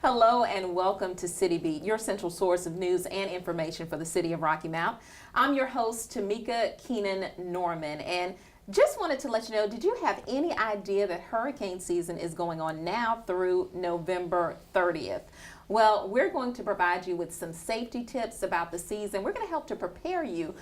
Hello and welcome to City Beat, your central source of news and information for the city of Rocky Mount. I'm your host, Tamika Keenan Norman, and just wanted to let you know, did you have any idea that hurricane season is going on now through November 30th? Well, we're going to provide you with some safety tips about the season. We're going to help to prepare you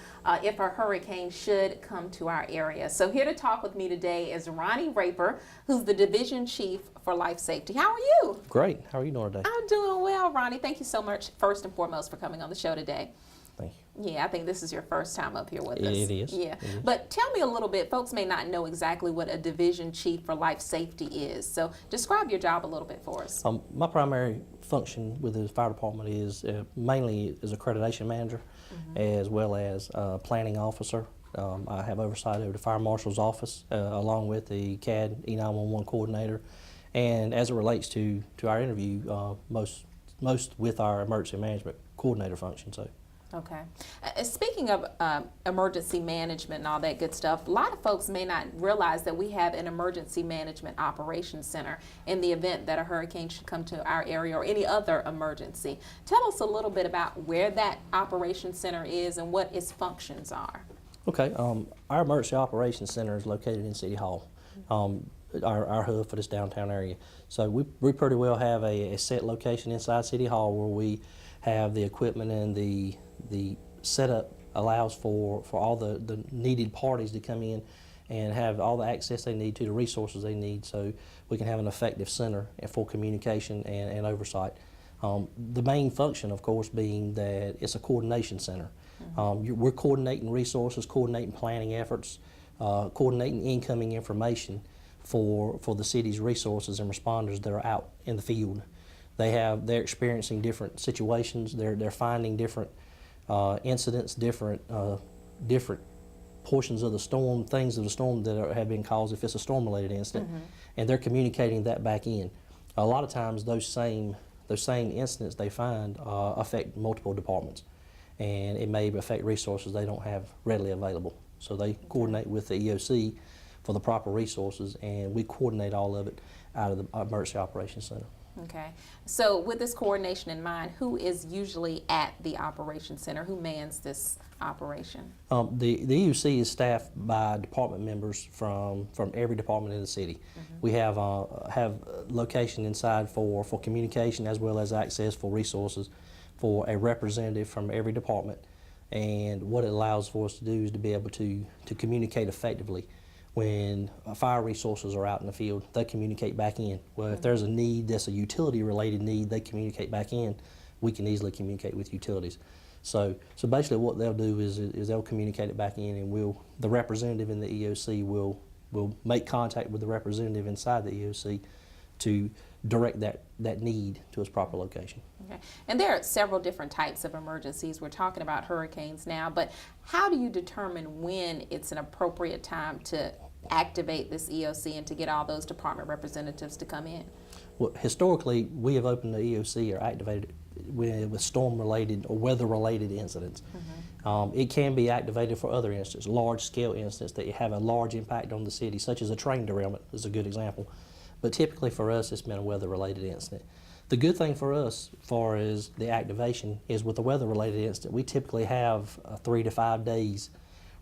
if a hurricane should come to our area. So here to talk with me today is Ronnie Raper, who's the Division Chief for Life Safety. How are you? Great. How are you doing today? I'm doing well, Ronnie. Thank you so much, first and foremost, for coming on the show today. Thank you. Yeah, I think this is your first time up here with us. It is. Yeah. It is. But tell me a little bit, folks may not know exactly what a Division Chief for Life Safety is. So describe your job a little bit for us. My primary function with the fire department is mainly as accreditation manager, as well as planning officer. I have oversight over the fire marshal's office, along with the CAD E911 coordinator. And as it relates to our interview, most with our emergency management coordinator function. So. Okay. Speaking of emergency management and all that good stuff, a lot of folks may not realize that we have an emergency management operations center in the event that a hurricane should come to our area or any other emergency. Tell us a little bit about where that operations center is and what its functions are. Okay. Our emergency operations center is located in City Hall. Our hub for this downtown area. So we pretty well have a set location inside City Hall where we have the equipment and the setup allows for all the needed parties to come in and have all the access they need to the resources they need so we can have an effective center for communication and oversight. The main function, of course, being that it's a coordination center. We're coordinating resources, coordinating planning efforts, coordinating incoming information for the city's resources and responders that are out in the field. They're experiencing different situations. They're finding different incidents, different portions of the storm, things of the storm that have been caused if it's a storm-related incident, and they're communicating that back in. A lot of times, those same incidents they find affect multiple departments, and it may affect resources they don't have readily available. So they coordinate with the EOC for the proper resources, and we coordinate all of it out of the Emergency Operations Center. Okay. So with this coordination in mind, who is usually at the Operations Center? Who mans this operation? The EOC is staffed by department members from every department in the city. We have location inside for communication as well as access for resources for a representative from every department. And what it allows for us to do is to be able to communicate effectively. When fire resources are out in the field, they communicate back in. Well, if there's a need that's a utility-related need, they communicate back in. We can easily communicate with utilities. So basically what they'll do is they'll communicate it back in, and the representative in the EOC will make contact with the representative inside the EOC to direct that need to its proper location. Okay. And there are several different types of emergencies. We're talking about hurricanes now, but how do you determine when it's an appropriate time to activate this EOC and to get all those department representatives to come in? Well, historically, we have opened the EOC or activated with storm-related or weather-related incidents. It can be activated for other incidents, large-scale incidents that have a large impact on the city, such as a train derailment is a good example. But typically for us, it's been a weather-related incident. The good thing for us, as far as the activation, is with the weather-related incident, we typically have 3 to 5 days,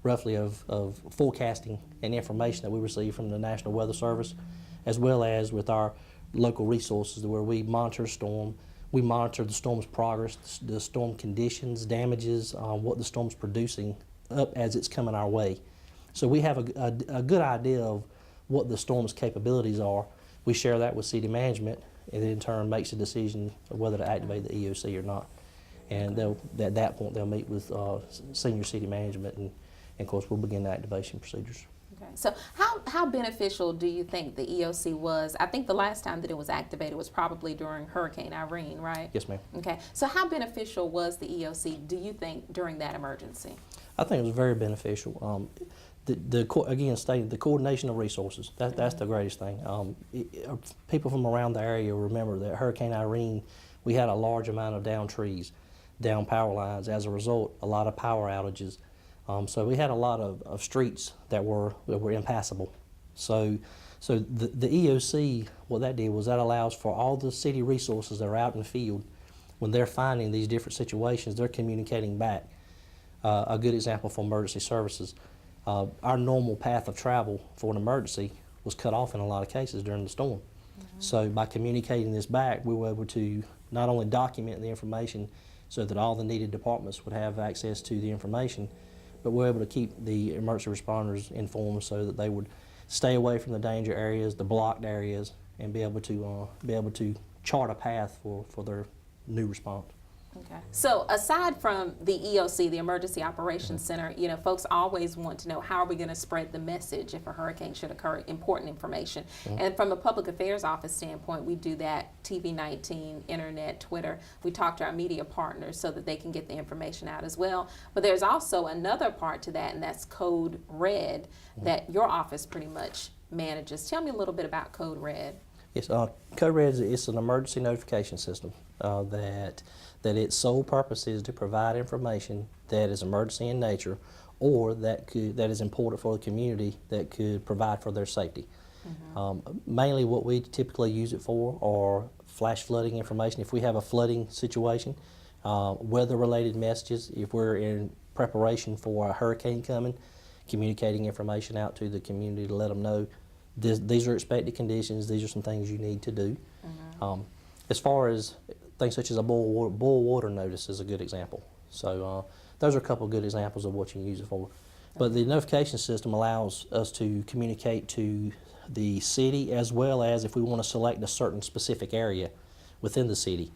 roughly, of forecasting and information that we receive from the National Weather Service, as well as with our local resources where we monitor storm. We monitor the storm's progress, the storm conditions, damages, what the storm's producing up as it's coming our way. So we have a good idea of what the storm's capabilities are. We share that with city management, and in turn makes a decision of whether to activate the EOC or not. And at that point, they'll meet with senior city management, and of course, we'll begin the activation procedures. Okay. So how beneficial do you think the EOC was? I think the last time that it was activated was probably during Hurricane Irene, right? Yes, ma'am. Okay. So how beneficial was the EOC, do you think, during that emergency? I think it was very beneficial. Again, stating the coordination of resources, that's the greatest thing. People from around the area remember that Hurricane Irene, we had a large amount of downed trees, down power lines. As a result, a lot of power outages. So we had a lot of streets that were impassable. So So the EOC, what that did was that allows for all the city resources that are out in the field, when they're finding these different situations, they're communicating back. A good example for emergency services, our normal path of travel for an emergency was cut off in a lot of cases during the storm. So by communicating this back, we were able to not only document the information so that all the needed departments would have access to the information, but we're able to keep the emergency responders informed so that they would stay away from the danger areas, the blocked areas, and be able to chart a path for their new response. Okay. So aside from the EOC, the Emergency Operations Center, you know, folks always want to know, how are we going to spread the message if a hurricane should occur, important information. And from a public affairs office standpoint, we do that, TV19, internet, Twitter. We talk to our media partners so that they can get the information out as well. But there's also another part to that, and that's Code Red, that your office pretty much manages. Tell me a little bit about Code Red. Yes, Code Red is an emergency notification system that its sole purpose is to provide information that is emergency in nature, or that is important for the community, that could provide for their safety. Mainly what we typically use it for are flash flooding information. If we have a flooding situation, weather-related messages, if we're in preparation for a hurricane coming, communicating information out to the community to let them know these are expected conditions, these are some things you need to do. As far as things such as a boil water notice is a good example. So those are a couple of good examples of what you can use it for. But the notification system allows us to communicate to the city, as well as if we want to select a certain specific area within the city,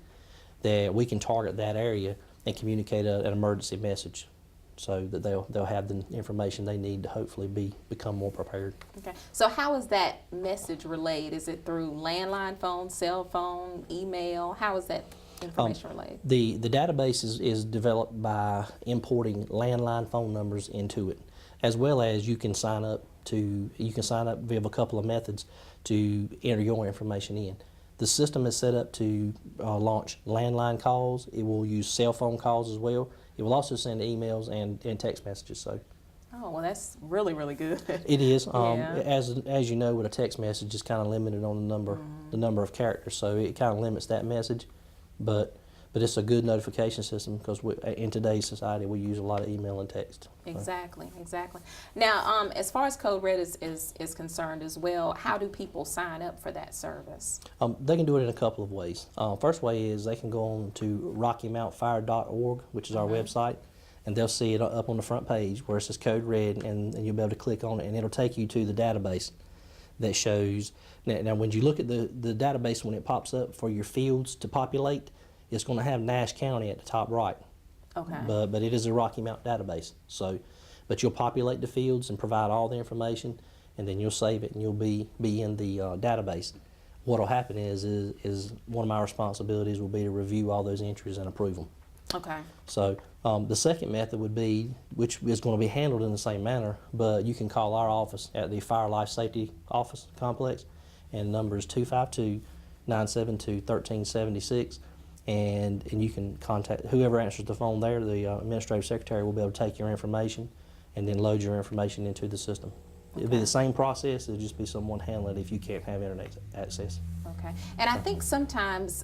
that we can target that area and communicate an emergency message, so that they'll have the information they need to hopefully become more prepared. Okay. So how is that message relayed? Is it through landline phone, cell phone, email? How is that information relayed? The database is developed by importing landline phone numbers into it, as well as you can sign up via a couple of methods to enter your information in. The system is set up to launch landline calls. It will use cell phone calls as well. It will also send emails and text messages. So, oh, well, that's really, really good. it is. Yeah. As you know, with a text message, it's kind of limited on the number of characters, so it kind of limits that message. But it's a good notification system, because in today's society we use a lot of email and text. Exactly, exactly. Now, as far as Code Red is concerned as well, how do people sign up for that service? They can do it in a couple of ways. First way is they can go on to RockyMountFire.org, which is our website, and they'll see it up on the front page where it says Code Red, and you'll be able to click on it, and it'll take you to the database that shows. Now when you look at the database, when it pops up for your fields to populate, it's going to have Nash County at the top right. Okay. But it is a Rocky Mount database. So, but you'll populate the fields and provide all the information, and then you'll save it, and you'll be in the database. What will happen is one of my responsibilities will be to review all those entries and approve them. Okay. So the second method would be, which is going to be handled in the same manner, but you can call our office at the Fire Life Safety Office Complex, and the number is 252-972-1376. And you can contact whoever answers the phone there. The administrative secretary will be able to take your information and then load your information into the system. It'll be the same process. It'll just be someone handling it if you can't have internet access. Okay. And I think sometimes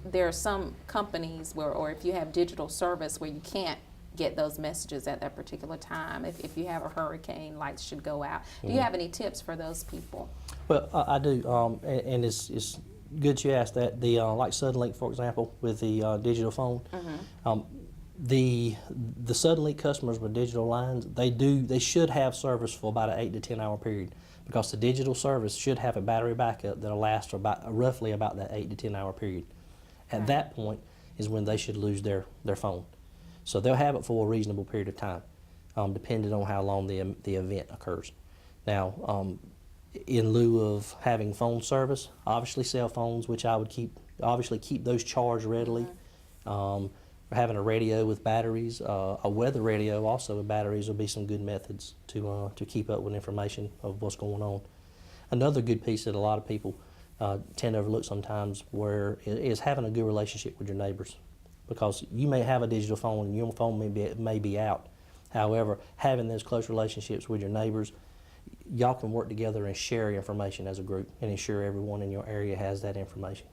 there are some companies or if you have digital service where you can't get those messages at that particular time. If you have a hurricane, lights should go out. Do you have any tips for those people? Well, I do, and it's good you asked that. The like Suddenlink, for example, with the digital phone. The Suddenlink customers with digital lines, they should have service for about an 8 to 10 hour period, because the digital service should have a battery backup that'll last for roughly about that 8 to 10 hour period. At that point is when they should lose their phone. So they'll have it for a reasonable period of time, depending on how long the event occurs. Now, in lieu of having phone service, obviously cell phones, which I would keep those charged readily. Having a radio with batteries, a weather radio also with batteries would be some good methods to keep up with information of what's going on. Another good piece that a lot of people tend to overlook sometimes is having a good relationship with your neighbors, because you may have a digital phone and your phone may be out. However, having those close relationships with your neighbors, y'all can work together and share information as a group and ensure everyone in your area has that information.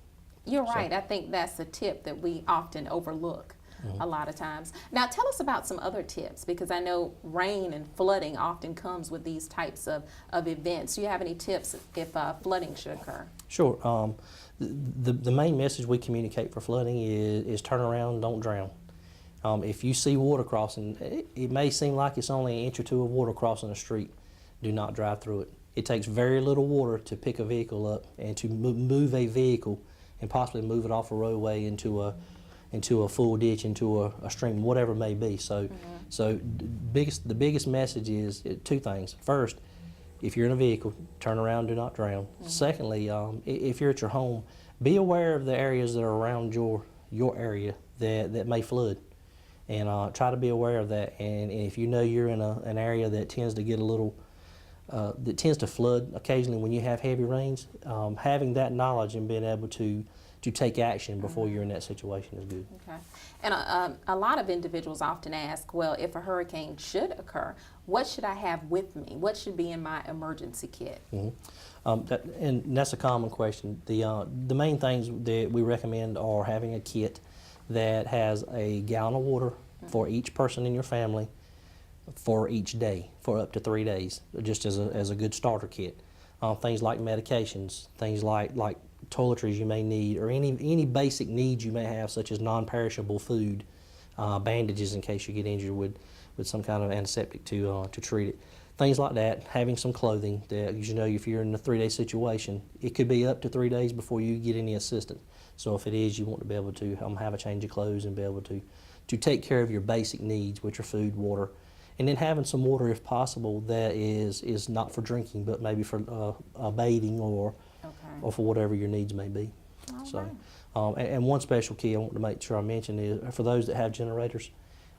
You're right. I think that's a tip that we often overlook a lot of times. Now, tell us about some other tips, because I know rain and flooding often comes with these types of events. Do you have any tips if flooding should occur? Sure. The main message we communicate for flooding is turn around, don't drown. If you see water crossing, it may seem like it's only an inch or two of water crossing the street. Do not drive through it. It takes very little water to pick a vehicle up and to move a vehicle and possibly move it off a roadway into a full ditch, into a stream, whatever it may be. So, the biggest message is two things. First, if you're in a vehicle, turn around, do not drown. Secondly, if you're at your home, be aware of the areas that are around your area that may flood, and try to be aware of that. And if you know you're in an area that tends to get a little, that tends to flood occasionally when you have heavy rains, having that knowledge and being able to take action before you're in that situation is good. Okay. And a lot of individuals often ask, well, if a hurricane should occur, what should I have with me? What should be in my emergency kit? And that's a common question. The main things that we recommend are having a kit that has a gallon of water for each person in your family for each day, for up to 3 days, just as a good starter kit. Things like medications, things like toiletries you may need, or any basic needs you may have, such as non-perishable food, bandages in case you get injured with some kind of antiseptic to treat it. Things like that. Having some clothing that, you know, if you're in a 3-day situation, it could be up to 3 days before you get any assistance. So if it is, you want to be able to have a change of clothes and be able to take care of your basic needs, which are food, water, and then having some water, if possible, that is not for drinking, but maybe for bathing or for whatever your needs may be. And one special key I want to make sure I mention is for those that have generators.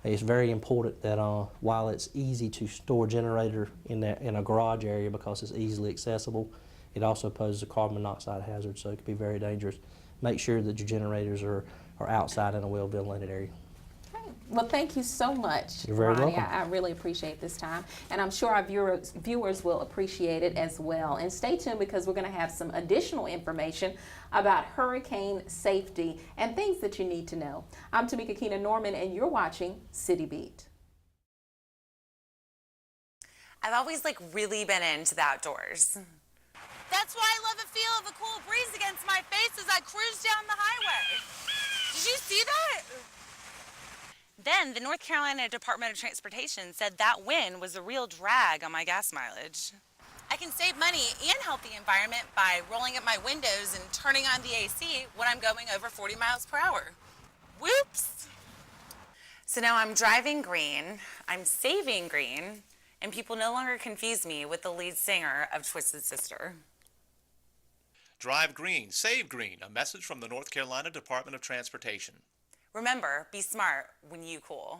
It's very important that while it's easy to store a generator in a garage area because it's easily accessible, it also poses a carbon monoxide hazard, so it can be very dangerous. Make sure that your generators are outside in a well-ventilated area. Well, thank you so much, You're very Ronnie. welcome. I really appreciate this time, and I'm sure our viewers will appreciate it as well. And stay tuned, because we're going to have some additional information about hurricane safety and things that you need to know. I'm Tamika Keenan-Norman, and you're watching City Beat. I've always really been into the outdoors. That's why I love the feel of a cool breeze against my face as I cruise down the highway. Did you see that? Then the North Carolina Department of Transportation said that wind was a real drag on my gas mileage. I can save money and help the environment by rolling up my windows and turning on the AC when I'm going over 40 miles per hour. Whoops! So now I'm driving green, I'm saving green, and people no longer confuse me with the lead singer of Twisted Sister. Drive green, save green, a message from the North Carolina Department of Transportation. Remember, be smart when you cool.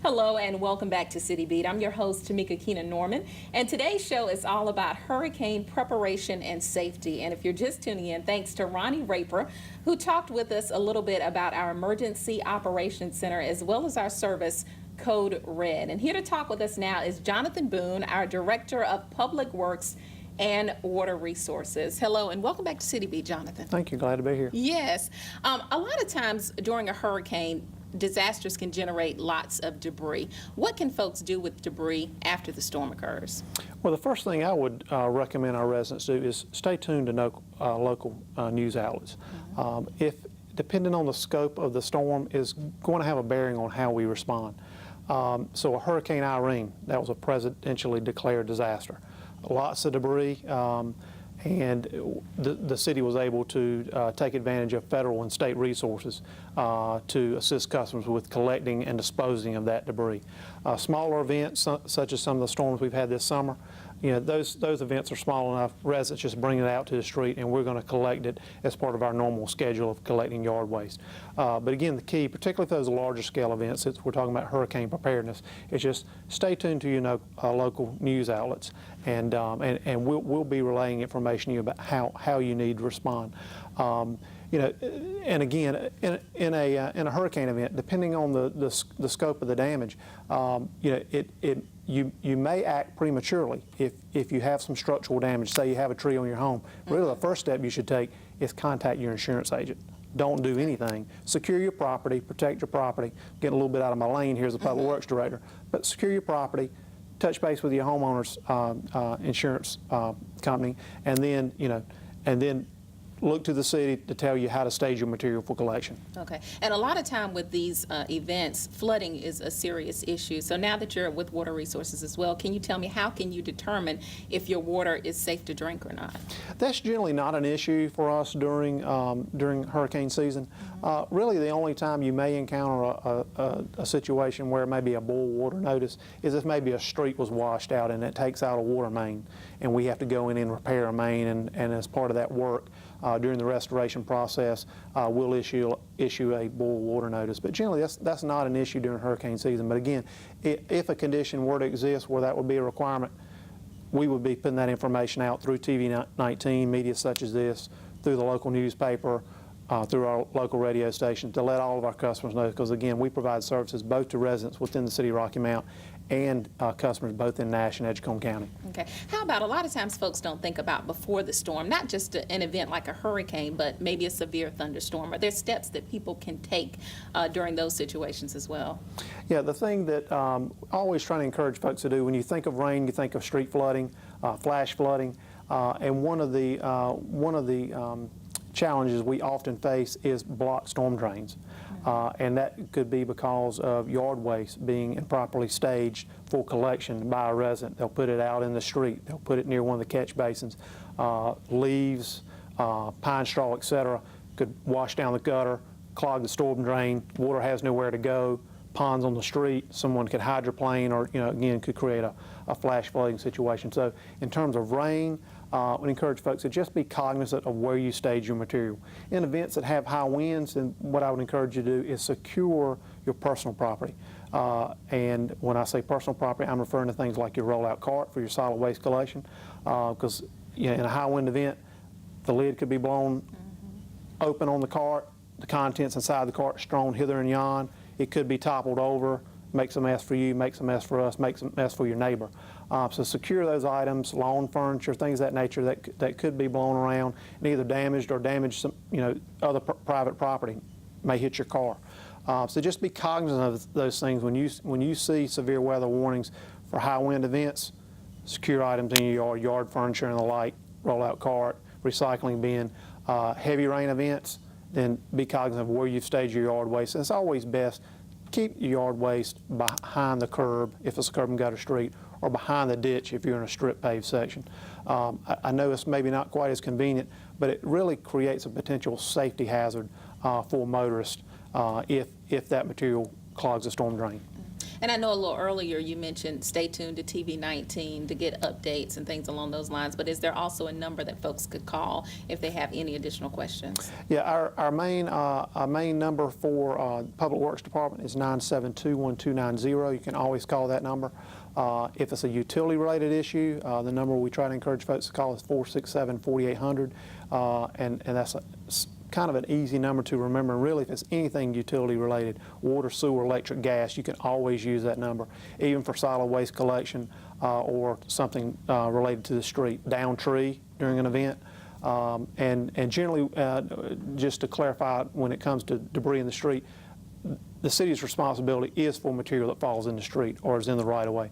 Hello and welcome back to City Beat. I'm your host, Tamika Keenan-Norman, and today's show is all about hurricane preparation and safety. And if you're just tuning in, thanks to Ronnie Raper, who talked with us a little bit about our Emergency Operations Center as well as our service, Code Red. And here to talk with us now is Jonathan Boone, our Director of Public Works and Water Resources. Hello and welcome back to City Beat, Jonathan. Thank you. Glad to be here. Yes. A lot of times during a hurricane, disasters can generate lots of debris. What can folks do with debris after the storm occurs? Well, the first thing I would recommend our residents do is stay tuned to local news outlets. If depending on the scope of the storm is going to have a bearing on how we respond. So a Hurricane Irene, that was a presidentially declared disaster. Lots of debris, and the city was able to take advantage of federal and state resources to assist customers with collecting and disposing of that debris. Smaller events, such as some of the storms we've had this summer, you know, those events are small enough, residents just bring it out to the street, and we're going to collect it as part of our normal schedule of collecting yard waste. But again, the key, particularly for those larger scale events, since we're talking about hurricane preparedness, is just stay tuned to your local news outlets, and we'll be relaying information to you about how you need to respond. You know, and again, in a hurricane event, depending on the scope of the damage, you know, you may act prematurely if you have some structural damage. Say you have a tree on your home. Really, the first step you should take is contact your insurance agent. Don't do anything. Secure your property, protect your property. Getting a little bit out of my lane here as a public works director, but secure your property. Touch base with your homeowner's insurance company, and then look to the city to tell you how to stage your material for collection. Okay, and a lot of time with these events, flooding is a serious issue. So now that you're with Water Resources as well, can you tell me how can you determine if your water is safe to drink or not? That's generally not an issue for us during hurricane season. Really, the only time you may encounter a situation where maybe a boil water notice is if maybe a street was washed out and it takes out a water main, and we have to go in and repair a main, and as part of that work, during the restoration process, we'll issue a boil water notice. But generally, that's not an issue during hurricane season. But again, if a condition were to exist where that would be a requirement, we would be putting that information out through TV 19, media such as this, through the local newspaper, through our local radio station, to let all of our customers know, because again, we provide services both to residents within the city of Rocky Mount and customers both in Nash and Edgecombe County. Okay. How about, a lot of times folks don't think about before the storm, not just an event like a hurricane, but maybe a severe thunderstorm. Are there steps that people can take during those situations as well? Yeah, the thing that I always try to encourage folks to do, when you think of rain, you think of street flooding, flash flooding, and one of the challenges we often face is blocked storm drains. And that could be because of yard waste being improperly staged for collection by a resident. They'll put it out in the street. They'll put it near one of the catch basins. Leaves, pine straw, etc., could wash down the gutter, clog the storm drain. Water has nowhere to go. Ponds on the street. Someone could hydroplane, or again, could create a flash flooding situation. So in terms of rain, we encourage folks to just be cognizant of where you stage your material. In events that have high winds, then what I would encourage you to do is secure your personal property. And when I say personal property, I'm referring to things like your rollout cart for your solid waste collection, because in a high wind event, the lid could be blown open on the cart, the contents inside the cart strewn hither and yon. It could be toppled over, makes a mess for you, makes a mess for us, makes a mess for your neighbor. So secure those items, lawn furniture, things of that nature that could be blown around and either damaged or damaged some, other private property, may hit your car. So just be cognizant of those things when you see severe weather warnings for high wind events. Secure items in your yard furniture and the like, rollout cart, recycling bin. Heavy rain events, then be cognizant of where you've staged your yard waste. And it's always best keep your yard waste behind the curb if it's a curb and gutter street, or behind the ditch if you're in a strip paved section. I know it's maybe not quite as convenient, but it really creates a potential safety hazard for motorists if that material clogs a storm drain. And I know a little earlier you mentioned stay tuned to TV 19 to get updates and things along those lines, but is there also a number that folks could call if they have any additional questions? Yeah, our main number for Public Works Department is 972-1290. You can always call that number. If it's a utility-related issue, the number we try to encourage folks to call is 467-4800, and that's kind of an easy number to remember. And really, if it's anything utility-related, water, sewer, electric, gas, you can always use that number, even for solid waste collection or something related to the street, down tree during an event. And generally, just to clarify, when it comes to debris in the street, the city's responsibility is for material that falls in the street or is in the right-of-way.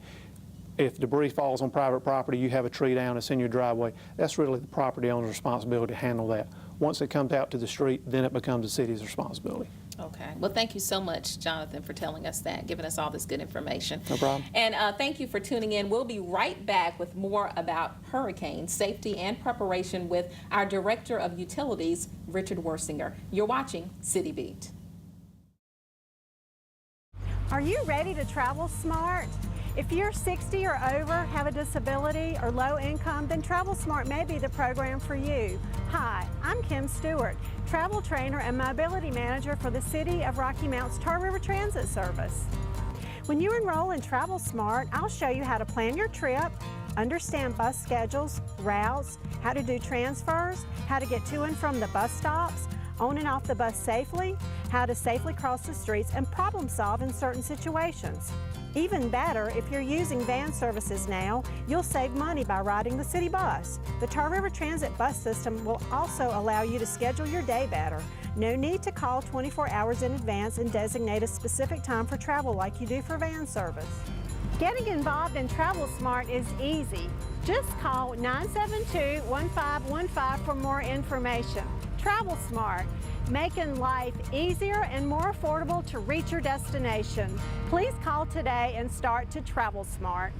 If debris falls on private property, you have a tree down, it's in your driveway, that's really the property owner's responsibility to handle that. Once it comes out to the street, then it becomes the city's responsibility. Okay. Well, thank you so much, Jonathan, for telling us that, giving us all this good information. No problem. And thank you for tuning in. We'll be right back with more about hurricane safety and preparation with our Director of Utilities, Richard Wersinger. You're watching City Beat. Are you ready to travel smart? If you're 60 or over, have a disability, or low income, then TravelSmart may be the program for you. Hi, I'm Kim Stewart, travel trainer and mobility manager for the City of Rocky Mount's Tar River Transit Service. When you enroll in TravelSmart, I'll show you how to plan your trip, understand bus schedules, routes, how to do transfers, how to get to and from the bus stops, on and off the bus safely, how to safely cross the streets, and problem solve in certain situations. Even better, if you're using van services now, you'll save money by riding the city bus. The Tar River Transit bus system will also allow you to schedule your day better. No need to call 24 hours in advance and designate a specific time for travel like you do for van service. Getting involved in TravelSmart is easy. Just call 972-1515 for more information. TravelSmart, making life easier and more affordable to reach your destination. Please call today and start to TravelSmart.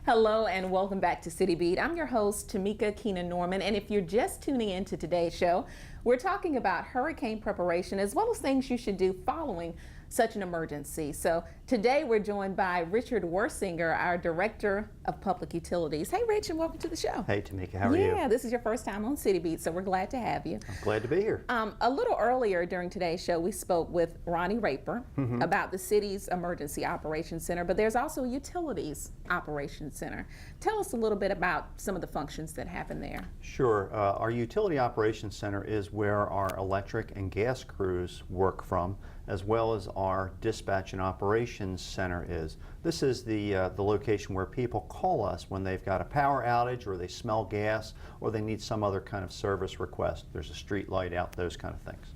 Hello and welcome back to City Beat. I'm your host, Tamika Keenan Norman, and if you're just tuning in to today's show, we're talking about hurricane preparation as well as things you should do following such an emergency. So today we're joined by Richard Wersinger, our Director of Public Utilities. Hey Rich, and welcome to the show. Hey Tamika, how are you? Yeah, this is your first time on City Beat, so we're glad to have you. I'm glad to be here. A little earlier during today's show, we spoke with Ronnie Raper about the city's Emergency Operations Center, but there's also a Utilities Operations Center. Tell us a little bit about some of the functions that happen there. Sure. Our Utility Operations Center is where our electric and gas crews work from, as well as our Dispatch and Operations Center is. This is the location where people call us when they've got a power outage or they smell gas or they need some other kind of service request. There's a street light out, those kind of things.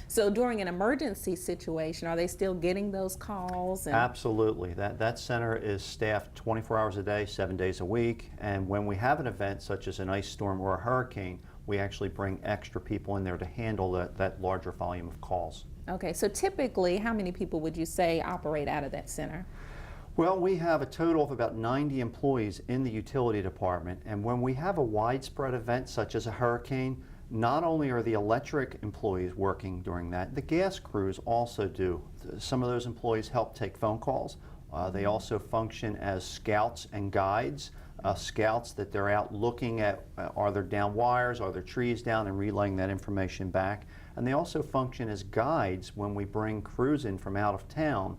So during an emergency situation, are they still getting those calls? Absolutely. That center is staffed 24 hours a day, 7 days a week. And when we have an event such as an ice storm or a hurricane, we actually bring extra people in there to handle that larger volume of calls. Okay, so typically how many people would you say operate out of that center? Well, we have a total of about 90 employees in the utility department, and when we have a widespread event such as a hurricane, not only are the electric employees working during that, the gas crews also do. Some of those employees help take phone calls. They also function as scouts and guides. Scouts that they're out looking at, are there down wires, are there trees down, and relaying that information back. And they also function as guides when we bring crews in from out of town.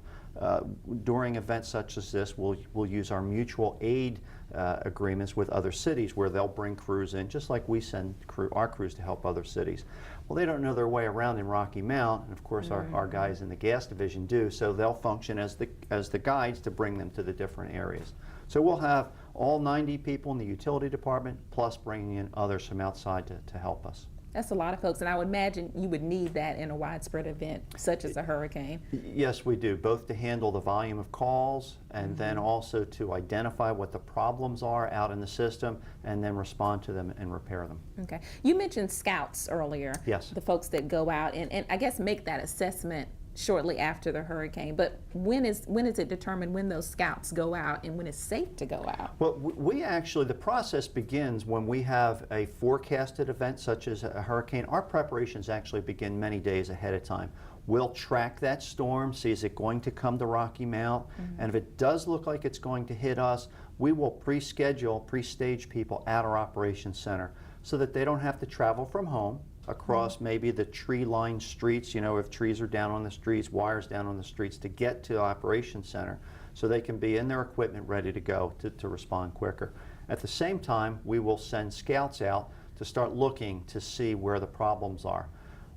During events such as this, we'll use our mutual aid agreements with other cities where they'll bring crews in, just like we send our crews to help other cities. Well, they don't know their way around in Rocky Mount, and of course our guys in the gas division do, so they'll function as the guides to bring them to the different areas. So we'll have all 90 people in the utility department, plus bringing in others from outside to help us. That's a lot of folks, and I would imagine you would need that in a widespread event such as a hurricane. Yes, we do, both to handle the volume of calls and then also to identify what the problems are out in the system and then respond to them and repair them. Okay. You mentioned scouts earlier. Yes. The folks that go out and I guess make that assessment shortly after the hurricane, but when is it determined when those scouts go out and when it's safe to go out? Well, the process begins when we have a forecasted event such as a hurricane. Our preparations actually begin many days ahead of time. We'll track that storm, see is it going to come to Rocky Mount, and if it does look like it's going to hit us, we will pre-stage people at our operations center so that they don't have to travel from home across maybe the tree-lined streets, if trees are down on the streets, wires down on the streets, to get to the operations center so they can be in their equipment ready to go to respond quicker. At the same time, we will send scouts out to start looking to see where the problems are.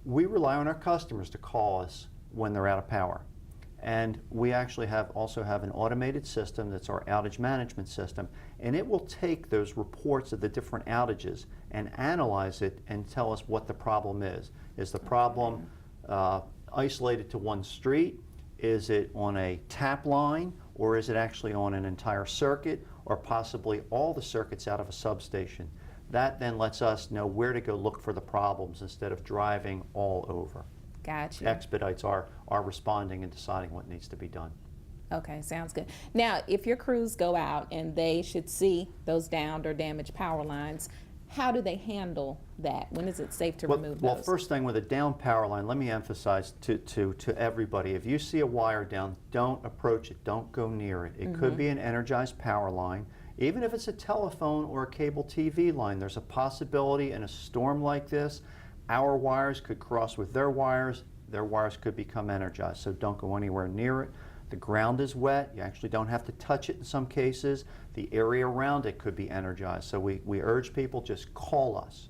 We rely on our customers to call us when they're out of power. And we actually also have an automated system that's our outage management system, and it will take those reports of the different outages and analyze it and tell us what the problem is. Is the problem isolated to one street? Is it on a tap line? Or is it actually on an entire circuit, or possibly all the circuits out of a substation? That then lets us know where to go look for the problems instead of driving all over. Gotcha. Expedites our responding and deciding what needs to be done. Okay, sounds good. Now, if your crews go out and they should see those downed or damaged power lines, how do they handle that? When is it safe to remove Well, those? first thing with a down power line, let me emphasize to everybody, if you see a wire down, don't approach it, don't go near it. It could be an energized power line. Even if it's a telephone or a cable TV line, there's a possibility in a storm like this, our wires could cross with their wires could become energized, so don't go anywhere near it. The ground is wet, you actually don't have to touch it in some cases. The area around it could be energized, so we urge people, just call us.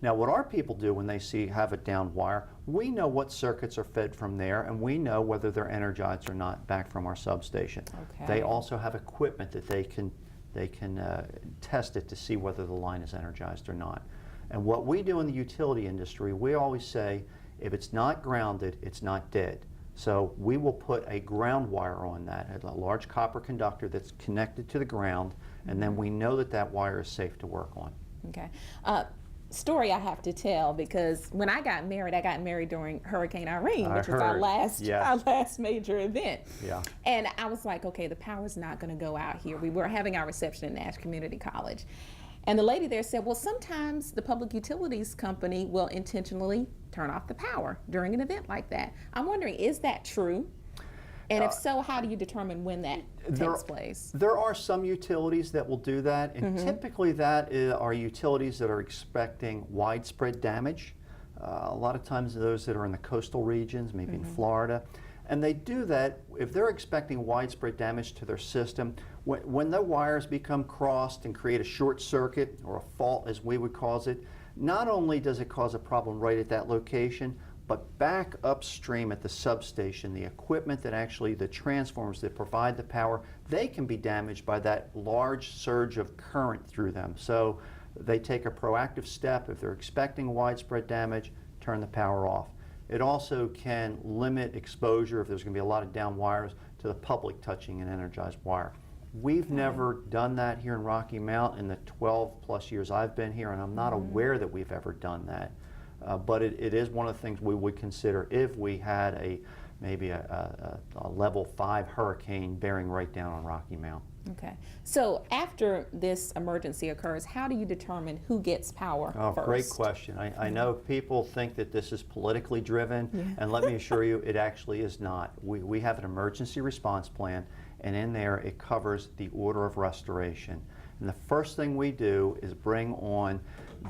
Now what our people do when they have a down wire, we know what circuits are fed from there, and we know whether they're energized or not back from our substation. Okay. They also have equipment that they can test it to see whether the line is energized or not. And what we do in the utility industry, we always say, if it's not grounded, it's not dead. So we will put a ground wire on that, a large copper conductor that's connected to the ground, and then we know that that wire is safe to work on. Okay. Story I have to tell, because when I got married during Hurricane Irene, which was our last major event. Yeah. And I was like, okay, the power's not going to go out here. We were having our reception at Nash Community College. And the lady there said, well, sometimes the public utilities company will intentionally turn off the power during an event like that. I'm wondering, is that true? And if so, how do you determine when that takes place? There are some utilities that will do that, and typically that are utilities that are expecting widespread damage. A lot of times those that are in the coastal regions, maybe in Florida. And they do that if they're expecting widespread damage to their system. When the wires become crossed and create a short circuit, or a fault as we would cause it, not only does it cause a problem right at that location, but back upstream at the substation, the equipment that actually, the transformers that provide the power, they can be damaged by that large surge of current through them. So they take a proactive step. If they're expecting widespread damage, turn the power off. It also can limit exposure, if there's going to be a lot of down wires, to the public touching an energized wire. We've never done that here in Rocky Mount in the 12 plus years I've been here, and I'm not aware that we've ever done that. But it is one of the things we would consider if we had maybe a level 5 hurricane bearing right down on Rocky Mount. Okay. So after this emergency occurs, how do you determine who gets power first? Great question. I know people think that this is politically driven, and let me assure you, it actually is not. We have an emergency response plan, and in there it covers the order of restoration. And the first thing we do is bring on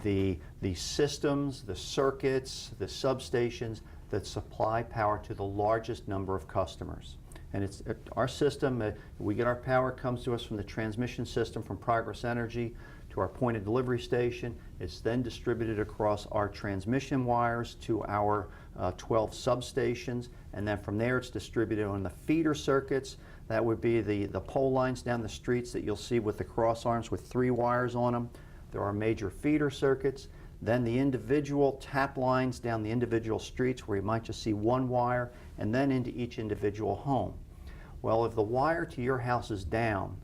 the systems, the circuits, the substations that supply power to the largest number of customers. And it's our system, we get our power, comes to us from the transmission system from Progress Energy to our point of delivery station. It's then distributed across our transmission wires to our 12 substations, and then from there it's distributed on the feeder circuits. That would be the pole lines down the streets that you'll see with the cross arms with 3 wires on them. There are major feeder circuits. Then the individual tap lines down the individual streets where you might just see 1 wire, and then into each individual home. Well, if the wire to your house is down,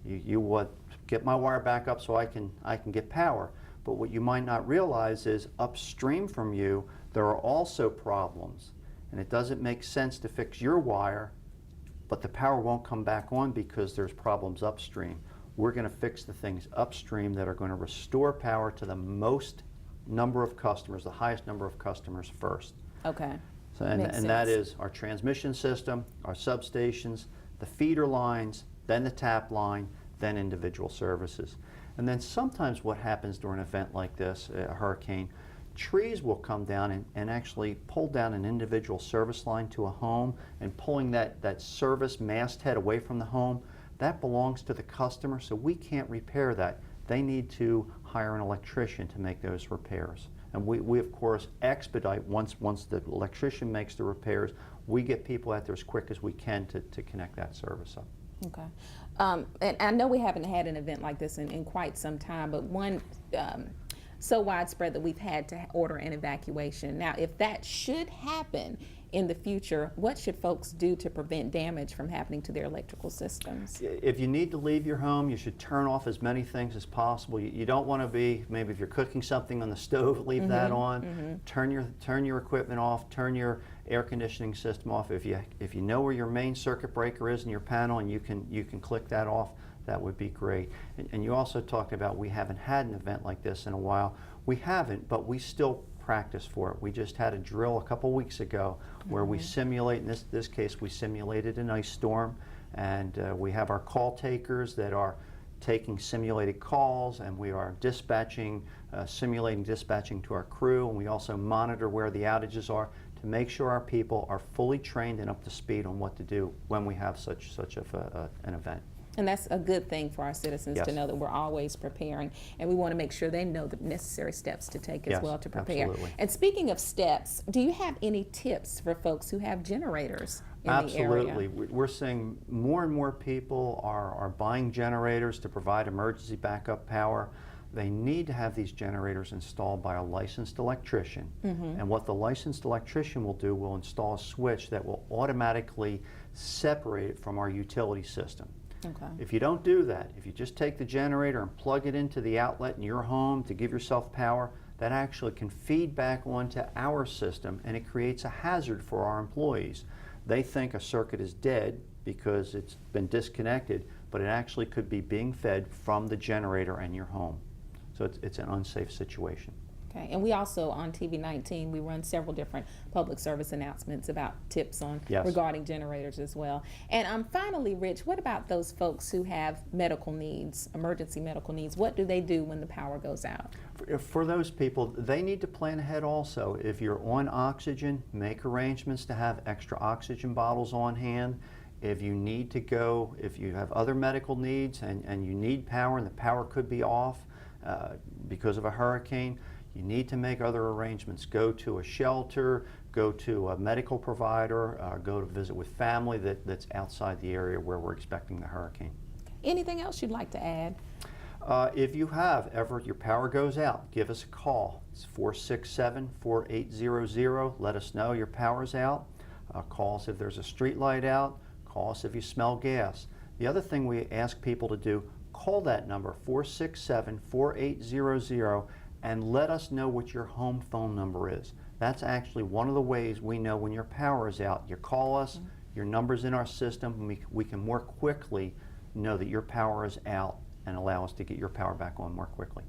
you would get my wire back up so I can get power. But what you might not realize is upstream from you, there are also problems. And it doesn't make sense to fix your wire, but the power won't come back on because there's problems upstream. We're going to fix the things upstream that are going to restore power to the most number of customers, the highest number of customers first. Okay. So, and that is our transmission system, our substations, the feeder lines, then the tap line, then individual services. And then sometimes what happens during an event like this, a hurricane, trees will come down and actually pull down an individual service line to a home, and pulling that service masthead away from the home, that belongs to the customer, so we can't repair that. They need to hire an electrician to make those repairs. And we of course expedite once the electrician makes the repairs. We get people out there as quick as we can to connect that service up. Okay. And I know we haven't had an event like this in quite some time, but one so widespread that we've had to order an evacuation. Now, if that should happen in the future, what should folks do to prevent damage from happening to their electrical systems? If you need to leave your home, you should turn off as many things as possible. You don't want to be, maybe if you're cooking something on the stove, leave that on. Turn your equipment off, turn your air conditioning system off. If you know where your main circuit breaker is in your panel and you can click that off, that would be great. And you also talked about we haven't had an event like this in a while. We haven't, but we still practice for it. We just had a drill a couple weeks ago where we simulate, in this case we simulated an ice storm, and we have our call takers that are taking simulated calls, and we are dispatching, simulating dispatching to our crew, and we also monitor where the outages are to make sure our people are fully trained and up to speed on what to do when we have such an event. And that's a good thing for our citizens to Yes. know that we're always preparing, and we want to make sure they know the necessary steps to take as Yes, well to prepare. absolutely. And speaking of steps, do you have any tips for folks who have generators in the area? Absolutely. We're seeing more and more people are buying generators to provide emergency backup power. They need to have these generators installed by a licensed electrician. And what the licensed electrician will do, will install a switch that will automatically separate it from our utility system. Okay. If you don't do that, if you just take the generator and plug it into the outlet in your home to give yourself power, that actually can feed back onto our system, and it creates a hazard for our employees. They think a circuit is dead because it's been disconnected, but it actually could be being fed from the generator and your home. So it's an unsafe situation. Okay, and we also, on TV 19, we run several different public service announcements about tips on Yes. regarding generators as well. And finally, Rich, what about those folks who have medical needs, emergency medical needs? What do they do when the power goes out? For those people, they need to plan ahead also. If you're on oxygen, make arrangements to have extra oxygen bottles on hand. If you need to go, if you have other medical needs and you need power and the power could be off because of a hurricane, you need to make other arrangements. Go to a shelter, go to a medical provider, go to visit with family that's outside the area where we're expecting the hurricane. Anything else you'd like to add? If you have ever, your power goes out, give us a call. It's 467-4800. Let us know your power's out. Call us if there's a street light out. Call us if you smell gas. The other thing we ask people to do, call that number, 467-4800, and let us know what your home phone number is. That's actually one of the ways we know when your power is out. You call us, your number's in our system, and we can more quickly know that your power is out and allow us to get your power back on more quickly.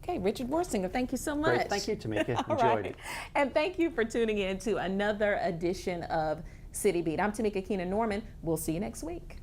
Okay, Richard Worsinger, thank you so much. Great, thank you, Tamika. All Enjoyed right. it. And thank you for tuning in to another edition of City Beat. I'm Tamika Keenan Norman. We'll see you next week.